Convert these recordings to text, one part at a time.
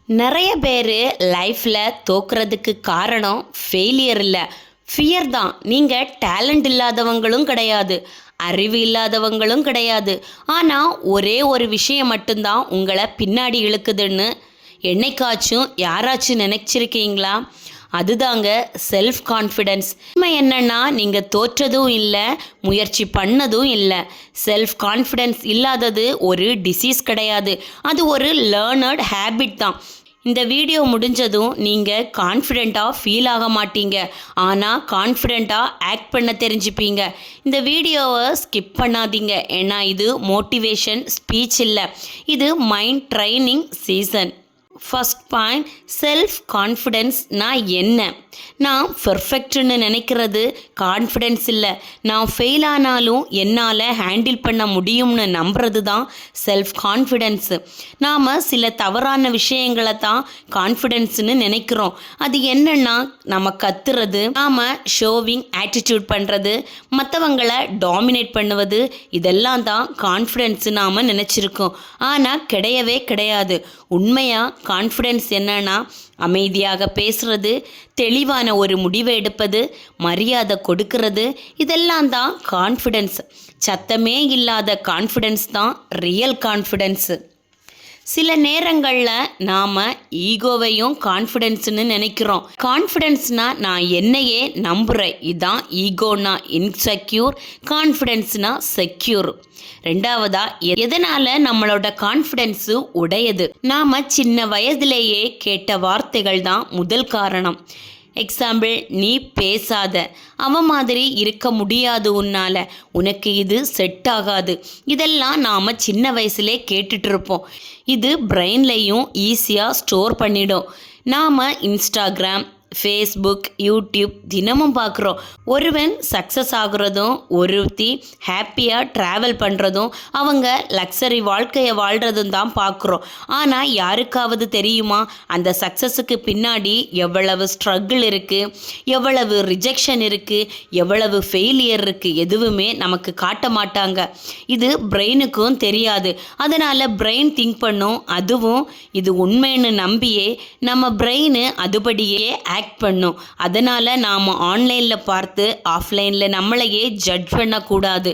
நிறைய பேர் லைஃப்பில் தோக்குறதுக்கு காரணம் ஃபெயிலியர் இல்லை, ஃபியர் தான். நீங்கள் டேலண்ட் இல்லாதவங்களும் கிடையாது, அறிவு இல்லாதவங்களும் கிடையாது. ஆனால் ஒரே ஒரு விஷயம் மட்டும்தான் உங்களை பின்னாடி இழுக்குதுன்னு என்னைக்காச்சும் யாராச்சும் நினச்சிருக்கீங்களா? அதுதாங்க செல்ஃப் கான்ஃபிடென்ஸ். உண்மை என்னென்னா, நீங்கள் தோற்றதும் இல்லை, முயற்சி பண்ணதும் இல்லை. செல்ஃப் கான்ஃபிடென்ஸ் இல்லாதது ஒரு டிசீஸ் கிடையாது, அது ஒரு லேர்னட் ஹேபிட் தான். இந்த வீடியோ முடிஞ்சதும் நீங்கள் கான்ஃபிடெண்ட்டாக ஃபீல் ஆக மாட்டீங்க, ஆனால் கான்ஃபிடெண்ட்டாக ஆக்ட் பண்ண தெரிஞ்சுப்பீங்க. இந்த வீடியோவை ஸ்கிப் பண்ணாதீங்க, ஏன்னா இது மோட்டிவேஷன் ஸ்பீச் இல்லை, இது mind training session. First point, self கான்ஃபிடென்ஸ்னால் என்ன? நான் பெர்ஃபெக்ட்னு நினைக்கிறது கான்ஃபிடென்ஸ் இல்லை. நான் ஃபெயில் ஆனாலும் என்னால் ஹேண்டில் பண்ண முடியும்னு நம்புறது தான் செல்ஃப் கான்ஃபிடென்ஸு. நாம் சில தவறான விஷயங்களை தான் கான்ஃபிடென்ஸ்னு நினைக்கிறோம். அது என்னென்னா, நம்ம கத்துறது, நாம் ஷோவிங் ஆட்டிடியூட் பண்ணுறது, மற்றவங்களை டாமினேட் பண்ணுவது, இதெல்லாம் தான் கான்ஃபிடென்ஸு நாம் நினச்சிருக்கோம். ஆனால் கிடையவே கிடையாது. உண்மையாக கான்ஃபிடென்ஸ் என்னன்னா, அமைதியாக பேசுறது, தெளிவான ஒரு முடிவை எடுப்பது, மரியாதை கொடுக்கறது, இதெல்லாம் தான் கான்ஃபிடென்ஸ். சத்தமே இல்லாத கான்ஃபிடென்ஸ் தான் ரியல் கான்ஃபிடென்ஸு. சில நேரங்களில் நாம் ஈகோவையும் கான்ஃபிடென்ஸ்னு நினைக்கிறோம். கான்ஃபிடென்ஸ்னால் நான் என்னையே நம்புகிறேன், இதுதான் ஈகோனா இன்செக்யூர், கான்ஃபிடென்ஸ்னா செக்யூர். ரெண்டாவதா, எதனால் நம்மளோட கான்ஃபிடென்ஸு உடையது? நாம் சின்ன வயதிலேயே கேட்ட வார்த்தைகள் தான் முதல் காரணம். எக்ஸாம்பிள், நீ பேசாத, அவன் மாதிரி இருக்க முடியாது, உன்னால், உனக்கு இது செட் ஆகாது. இதெல்லாம் நாம் சின்ன வயசுலே கேட்டுட்ருப்போம். இது பிரெயின்லையும் ஈஸியாக ஸ்டோர் பண்ணிடும். நாம் இன்ஸ்டாகிராம், ஃபேஸ்புக், யூடியூப் தினமும் பார்க்குறோம். ஒருவன் சக்ஸஸ் ஆகுறதும், ஒருத்தி ஹாப்பியாக ட்ராவல் பண்ணுறதும், அவங்க லக்ஸரி வாழ்க்கையை வாழ்கிறதும் தான் பார்க்குறோம். ஆனால் யாருக்காவது தெரியுமா அந்த சக்ஸஸுக்கு பின்னாடி எவ்வளவு ஸ்ட்ரகிள் இருக்குது, எவ்வளவு ரிஜெக்ஷன் இருக்குது, எவ்வளவு ஃபெயிலியர் இருக்குது? எதுவுமே நமக்கு காட்ட மாட்டாங்க. இது பிரெயினுக்கும் தெரியாது. அதனால் பிரெயின் திங்க் பண்ணும், அதுவும் இது உண்மைன்னு நம்பியே நம்ம பிரெயின் அதுபடியே ஆக்ட் பண்ணும். அதனால் நாம் ஆன்லைனில் பார்த்து ஆஃப்லைனில் நம்மளையே ஜட்ஜ் பண்ணக்கூடாது.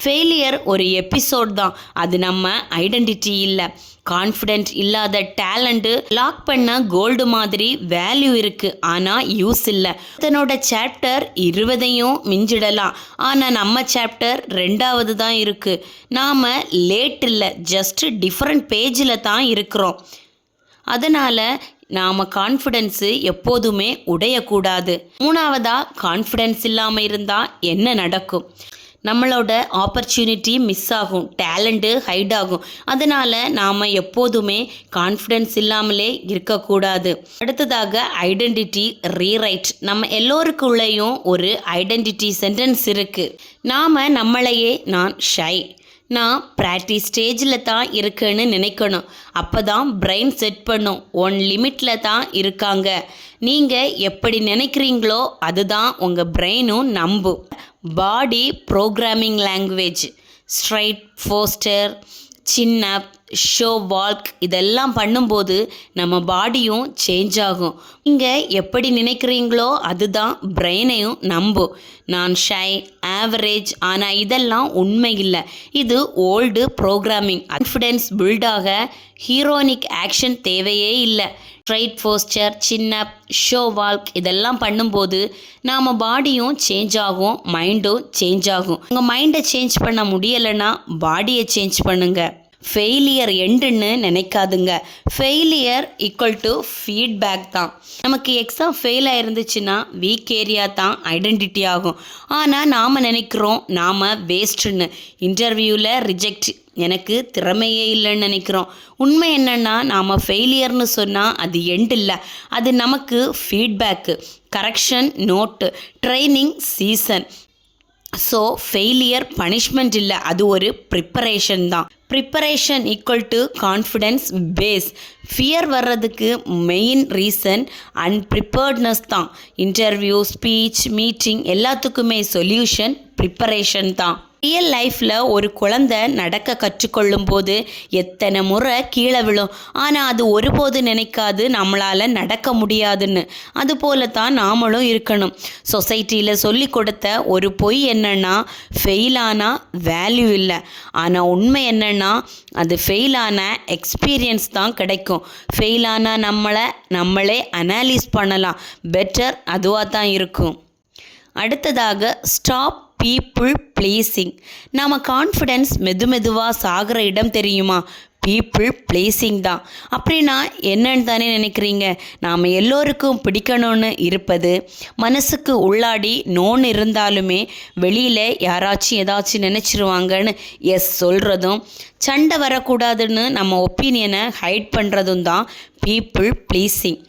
ஃபெயிலியர் ஒரு எபிசோட் தான், அது நம்ம ஐடென்டிட்டி இல்லை. கான்ஃபிடென்ட் இல்லாத டேலண்ட்டு லாக் பண்ண கோல்டு மாதிரி வேல்யூ இருக்குது, ஆனால் யூஸ் இல்லை. தன்னோட சாப்டர் 20 மிஞ்சிடலாம், ஆனால் நம்ம சாப்டர் 2வது தான் இருக்குது. நாம் லேட் இல்லை, ஜஸ்ட் டிஃப்ரெண்ட் பேஜில் தான் இருக்கிறோம். அதனால் நாம் கான்ஃபிடென்ஸு எப்போதுமே உடையக்கூடாது. மூணாவதாக, கான்ஃபிடென்ஸ் இல்லாமல் இருந்தால் என்ன நடக்கும்? நம்மளோட ஆப்பர்ச்சுனிட்டி மிஸ் ஆகும், டேலண்ட்டு ஹைட் ஆகும். அதனால் நாம் எப்போதுமே கான்ஃபிடென்ஸ் இல்லாமலே இருக்கக்கூடாது. அடுத்ததாக, ஐடென்டிட்டி ரீரைட். நம்ம எல்லோருக்குள்ளேயும் ஒரு ஐடென்டிட்டி சென்டென்ஸ் இருக்குது. நாம் நம்மளையே நான் ஷை, நான் ப்ராக்டிஸ் ஸ்டேஜில் தான் இருக்குன்னு நினைக்கணும். அப்போ தான் பிரெயின் செட் பண்ணும், ஒன் லிமிட்டில் தான் இருக்காங்க. நீங்கள் எப்படி நினைக்கிறீங்களோ அதுதான் உங்கள் பிரெயினும் நம்பும். பாடி ப்ரோக்ராமிங் லாங்குவேஜ், ஸ்ட்ரைட் போஸ்டர், சின் அப், ஷோ வால்க், இதெல்லாம் பண்ணும்போது நம்ம பாடியும் சேஞ்ச் ஆகும். நீங்கள் எப்படி நினைக்கிறீங்களோ அதுதான் பிரெயினையும் நம்பும். நான் ஷை, ஆவரேஜ், ஆனால் இதெல்லாம் உண்மை இல்லை, இது ஓல்டு ப்ரோக்ராமிங். கான்ஃபிடென்ஸ் பில்டாக ஹீரோனிக் ஆக்ஷன் தேவையே இல்லை. ஸ்ட்ரைட் போஸ்டர், சின் அப், ஷோ வால்க் இதெல்லாம் பண்ணும்போது நாம் பாடியும் சேஞ்ச் ஆகும், மைண்டும் சேஞ்ச் ஆகும். உங்கள் மைண்டை சேஞ்ச் பண்ண முடியலைன்னா பாடியை சேஞ்ச் பண்ணுங்கள். ஃபெயிலியர் எண்டுன்னு நினைக்காதுங்க. ஃபெயிலியர் ஈக்குவல் டு ஃபீட்பேக் தான். நமக்கு எக்ஸாம் ஃபெயில் ஆயிருந்துச்சுன்னா வீக் ஏரியா தான் ஐடென்டிட்டி ஆகும். ஆனால் நாம் நினைக்கிறோம் நாம் வேஸ்ட்டுன்னு. இன்டர்வியூவில் ரிஜெக்ட், எனக்கு திறமையே இல்லைன்னு நினைக்கிறோம். உண்மை என்னென்னா, நாம் ஃபெயிலியர்னு சொன்னால் அது எண்ட் இல்லை, அது நமக்கு feedback, correction note, training season. So failure punishment இல்லை, அது ஒரு ப்ரிப்பரேஷன் தான். Preparation equal to confidence base. Fear வர்றதுக்கு மெயின் ரீசன் அன்ப்ரிப்பேர்ட்னஸ் தான். இன்டர்வியூ, ஸ்பீச், மீட்டிங் எல்லாத்துக்குமே சொல்யூஷன் ப்ரிப்பரேஷன் தான். ரியல் லைஃப்பில் ஒரு குழந்தை நடக்க கற்றுக்கொள்ளும் போது எத்தனை முறை கீழே விழும், ஆனால் அது ஒருபோது நினைக்காது நம்மளால் நடக்க முடியாதுன்னு. அதுபோல தான் நாமளும் இருக்கணும். சொசைட்டியில் சொல்லி கொடுத்த ஒரு பொய் என்னன்னா, ஃபெயிலானா வேல்யூ இல்லை. ஆனால் உண்மை என்னன்னா, அது ஃபெயிலான எக்ஸ்பீரியன்ஸ் தான் கிடைக்கும். ஃபெயிலானா நம்மளே அனாலிஸ் பண்ணலாம். பெட்டர் அதுவாக தான் இருக்கும். அடுத்ததாக ஸ்டாப் பீப்புள் ப்ளீஸிங். நம்ம கான்ஃபிடென்ஸ் மெதுவாக சாகிற இடம் தெரியுமா? பீப்புள் ப்ளீஸிங் தான். அப்படின்னா என்னன்னு தானே நினைக்கிறீங்க? நாம் எல்லோருக்கும் பிடிக்கணும்னு இருப்பது, மனசுக்கு உள்ளாடி நோன்னு இருந்தாலுமே வெளியில் யாராச்சும் ஏதாச்சும் நினச்சிருவாங்கன்னு எஸ் சொல்கிறதும், சண்டை வரக்கூடாதுன்னு நம்ம ஒப்பீனியனை ஹைட் பண்ணுறதும் தான் பீப்புள் ப்ளீஸிங்.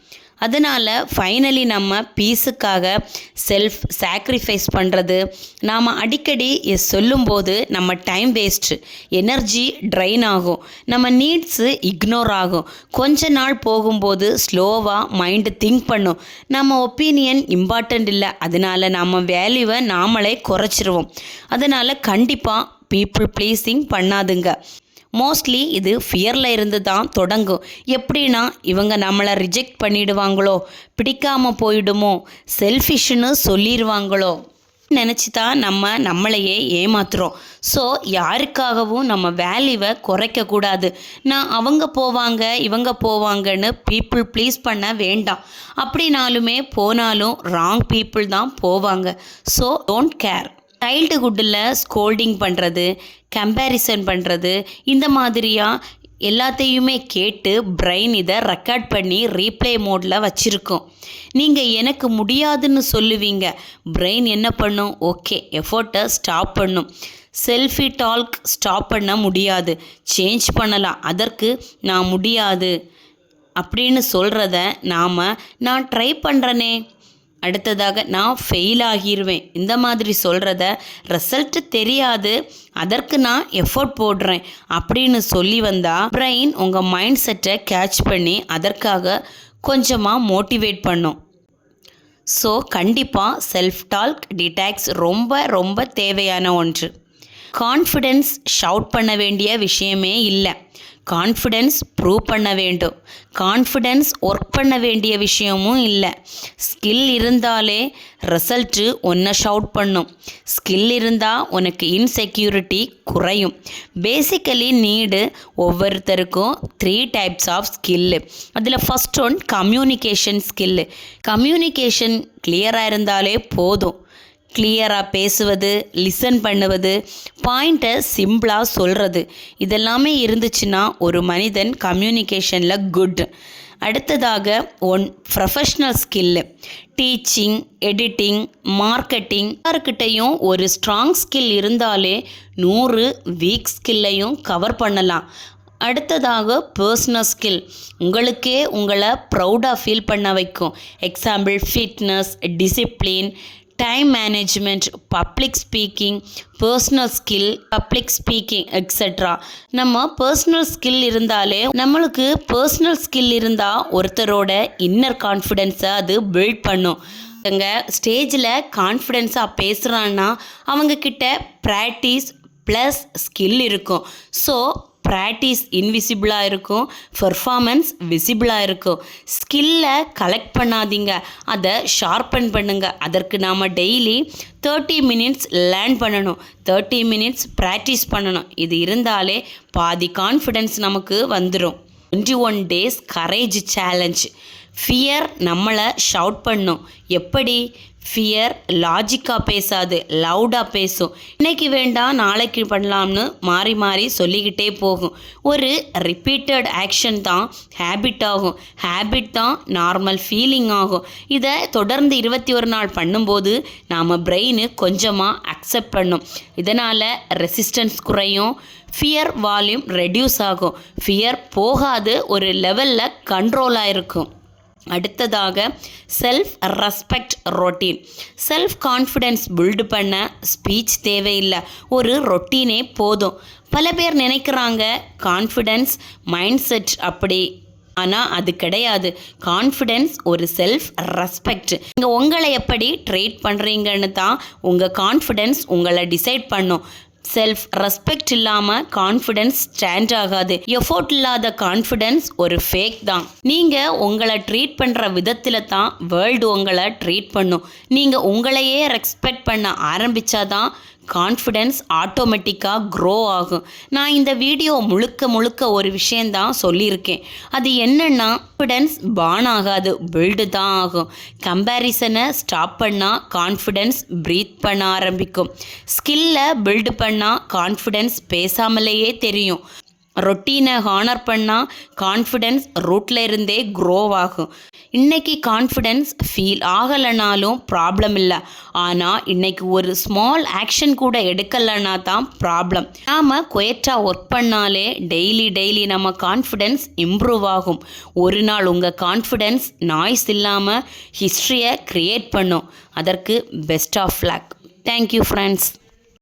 அதனால் ஃபைனலி நம்ம பீஸுக்காக செல்ஃப் சாக்ரிஃபைஸ் பண்ணுறது. நாம் அடிக்கடி சொல்லும்போது நம்ம டைம் வேஸ்ட்டு, எனர்ஜி ட்ரைன் ஆகும், நம்ம நீட்ஸு இக்னோர் ஆகும். கொஞ்ச நாள் போகும்போது ஸ்லோவாக மைண்டு திங்க் பண்ணும், நம்ம ஒப்பீனியன் இம்பார்ட்டண்ட் இல்லை, அதனால் நம்ம வேல்யூவை நாமளே குறைச்சிருவோம். அதனால் கண்டிப்பாக பீப்புள் ப்ளீஸிங் பண்ணாதுங்க. மோஸ்ட்லி இது ஃபியரில் இருந்து தான் தொடங்கும். எப்படின்னா, இவங்க நம்மளை ரிஜெக்ட் பண்ணிடுவாங்களோ, பிடிக்காமல் போயிடுமோ, செல்ஃபிஷ்னு சொல்லிடுவாங்களோ நினச்சி தான் நம்மளையே ஏமாத்துறோம். ஸோ யாருக்காகவும் நம்ம வேல்யூவை குறைக்கக்கூடாது. நான் அவங்க போவாங்க இவங்க போவாங்கன்னு பீப்புள் ப்ளீஸ் பண்ண வேண்டாம். அப்படின்னாலுமே போனாலும் ராங் பீப்புள் தான் போவாங்க. So don't care. சைல்டுஹுட்டில் ஸ்கோல்டிங் பண்ணுறது, கம்பேரிசன் பண்ணுறது, இந்த மாதிரியாக எல்லாத்தையுமே கேட்டு பிரெயின் இதை ரெக்கார்ட் பண்ணி ரீப்ளே மோடில் வச்சுருக்கோம். நீங்கள் எனக்கு முடியாதுன்னு சொல்லுவீங்க, பிரெயின் என்ன பண்ணும்? ஓகே, எஃபோர்ட்டை ஸ்டாப் பண்ணும். செல்ஃபி டால்க் ஸ்டாப் பண்ண முடியாது, சேஞ்ச் பண்ணலாம். அதற்கு நான் முடியாது அப்படின்னு சொல்கிறத நான் ட்ரை பண்ணுறேனே, அடுத்ததாக நான் ஃபெயில் ஆகிடுவேன், இந்த மாதிரி சொல்கிறத ரிசல்ட்டு தெரியாது, அதற்கு நான் எஃபோர்ட் போடுறேன் அப்படின்னு சொல்லி வந்தால் பிரெயின் உங்கள் மைண்ட் செட்டை கேட்ச் பண்ணி அதற்காக கொஞ்சமாக மோட்டிவேட் பண்ணும். ஸோ கண்டிப்பாக செல்ஃப் டால்க் டிடாக்ஸ் ரொம்ப தேவையான ஒன்று. கான்ஃபிடென்ஸ் ஷவுட் பண்ண வேண்டிய விஷயமே இல்லை. கான்ஃபிடென்ஸ் ப்ரூவ் பண்ண வேண்டும். கான்ஃபிடென்ஸ் ஒர்க் பண்ண வேண்டிய விஷயமும் இல்லை. ஸ்கில் இருந்தாலே ரிசல்ட்டு ஒன்றை ஷவுட் பண்ணும். ஸ்கில் இருந்தால் உனக்கு இன்செக்யூரிட்டி குறையும். பேசிக்கலி நீடு ஒவ்வொருத்தருக்கும் 3 டைப்ஸ் ஆஃப் ஸ்கில்லு. அதில் first one communication skill. Communication கிளியராக இருந்தாலே போதும். கிளியராக பேசுவது, லிசன் பண்ணுவது, பாயிண்ட்டை சிம்பிளாக சொல்கிறது, இதெல்லாமே இருந்துச்சுன்னா ஒரு மனிதன் கம்யூனிகேஷனில் குட். அடுத்ததாக professional skill. Teaching, editing, marketing, யாருக்கிட்டையும் ஒரு ஸ்ட்ராங் ஸ்கில் இருந்தாலே 100 வீக் ஸ்கில்லையும் கவர் பண்ணலாம். அடுத்ததாக பர்சனல் ஸ்கில். உங்களுக்கே உங்களை ப்ரௌடாக ஃபீல் பண்ண வைக்கும். Example fitness, discipline, time management, public speaking, personal skill, public speaking etcetera. நம்ம பர்சனல் ஸ்கில் இருந்தாலே, நம்மளுக்கு பர்சனல் ஸ்கில் இருந்தால் ஒருத்தரோட இன்னர் கான்ஃபிடென்ஸை அது பில்ட் பண்ணும். ஸ்டேஜில் கான்ஃபிடென்ஸாக பேசுகிறான்னா அவங்கக்கிட்ட ப்ராக்டிஸ் ப்ளஸ் ஸ்கில் இருக்கும். ஸோ ப்ராக்டிஸ் இன்விசிபிளாக இருக்கும், பெர்ஃபார்மன்ஸ் விசிபிளாக இருக்கும். ஸ்கில்லை கலெக்ட் பண்ணாதீங்க, அதை ஷார்பன் பண்ணுங்கள். அதற்கு நாம் டெய்லி 30 மினிட்ஸ் லேர்ன் பண்ணணும், 30 மினிட்ஸ் ப்ராக்டிஸ் பண்ணணும். இது இருந்தாலே பாதி கான்ஃபிடென்ஸ் நமக்கு வந்துடும். 21 days கரேஜ் சேலஞ்ச். ஃபியர் நம்மளை ஷவுட் பண்ணும். எப்படி? ஃபியர் லாஜிக்காக பேசாது, லவுடாக பேசும். இன்னைக்கு வேண்டாம் நாளைக்கு பண்ணலாம்னு மாறி மாறி சொல்லிக்கிட்டே போகும். ஒரு ரிப்பீட்டட் ஆக்ஷன் தான் ஹேபிட் ஆகும், ஹேபிட் தான் நார்மல் ஃபீலிங் ஆகும். இதை தொடர்ந்து 21 நாள் பண்ணும்போது நாம் பிரெயின் கொஞ்சமாக அக்செப்ட் பண்ணும். இதனால் ரெசிஸ்டன்ஸ் குறையும், ஃபியர் வால்யூம் ரெடியூஸ் ஆகும். ஃபியர் போகாது, ஒரு லெவலில் கண்ட்ரோலாக இருக்கும். அடுத்ததாக self respect routine. Self confidence build பண்ண ஸ்பீச் தேவையில்லை, ஒரு ரொட்டீனே போதும். பல பேர் நினைக்கிறாங்க கான்ஃபிடென்ஸ் மைண்ட் செட் அப்படி, ஆனால் அது கிடையாது. கான்ஃபிடென்ஸ் ஒரு செல்ஃப் ரெஸ்பெக்ட். நீங்கள் உங்களை எப்படி ட்ரீட் பண்ணுறீங்கன்னு தான் உங்கள் கான்ஃபிடென்ஸ் உங்களை டிசைட் பண்ணும். செல்ஃப் ரெஸ்பெக்ட் இல்லாமல் கான்ஃபிடென்ஸ் ஸ்டாண்ட் ஆகாது. எஃபோர்ட் இல்லாத கான்ஃபிடென்ஸ் ஒரு ஃபேக் தான். நீங்கள் உங்களை ட்ரீட் பண்ணுற விதத்தில் தான் வேர்ல்டு உங்களை ட்ரீட் பண்ணும். நீங்கள் உங்களையே ரெஸ்பெக்ட் பண்ண ஆரம்பித்தாதான் கான்ஃபிடென்ஸ் ஆட்டோமேட்டிக்காக க்ரோ ஆகும். நான் இந்த வீடியோ முழுக்க ஒரு விஷயந்தான் சொல்லியிருக்கேன். அது என்னென்னா, கான்ஃபிடென்ஸ் பார்ன் ஆகாது, பில்டு தான் ஆகும். கம்பேரிசனை ஸ்டாப் பண்ணால் கான்ஃபிடென்ஸ் ப்ரீத் பண்ண ஆரம்பிக்கும். ஸ்கில்லை பில்டு பண்ணால் கான்ஃபிடென்ஸ் பேசாமலேயே தெரியும். ரொட்டீனை ஹானர் பண்ணால் கான்ஃபிடென்ஸ் ரூட்டில் இருந்தே க்ரோ ஆகும். இன்றைக்கி கான்ஃபிடென்ஸ் ஃபீல் ஆகலைனாலும் ப்ராப்ளம் இல்லை. ஆனால் இன்றைக்கி ஒரு ஸ்மால் ஆக்ஷன் கூட எடுக்கலைன்னா தான் ப்ராப்ளம். நாம் குயட்டாக ஒர்க் பண்ணாலே டெய்லி நம்ம கான்ஃபிடென்ஸ் இம்ப்ரூவ் ஆகும். ஒரு நாள் உங்கள் கான்ஃபிடென்ஸ் நாய்ஸ் இல்லாமல் ஹிஸ்ட்ரியை க்ரியேட் பண்ணும். அதற்கு best of luck. Thank you friends.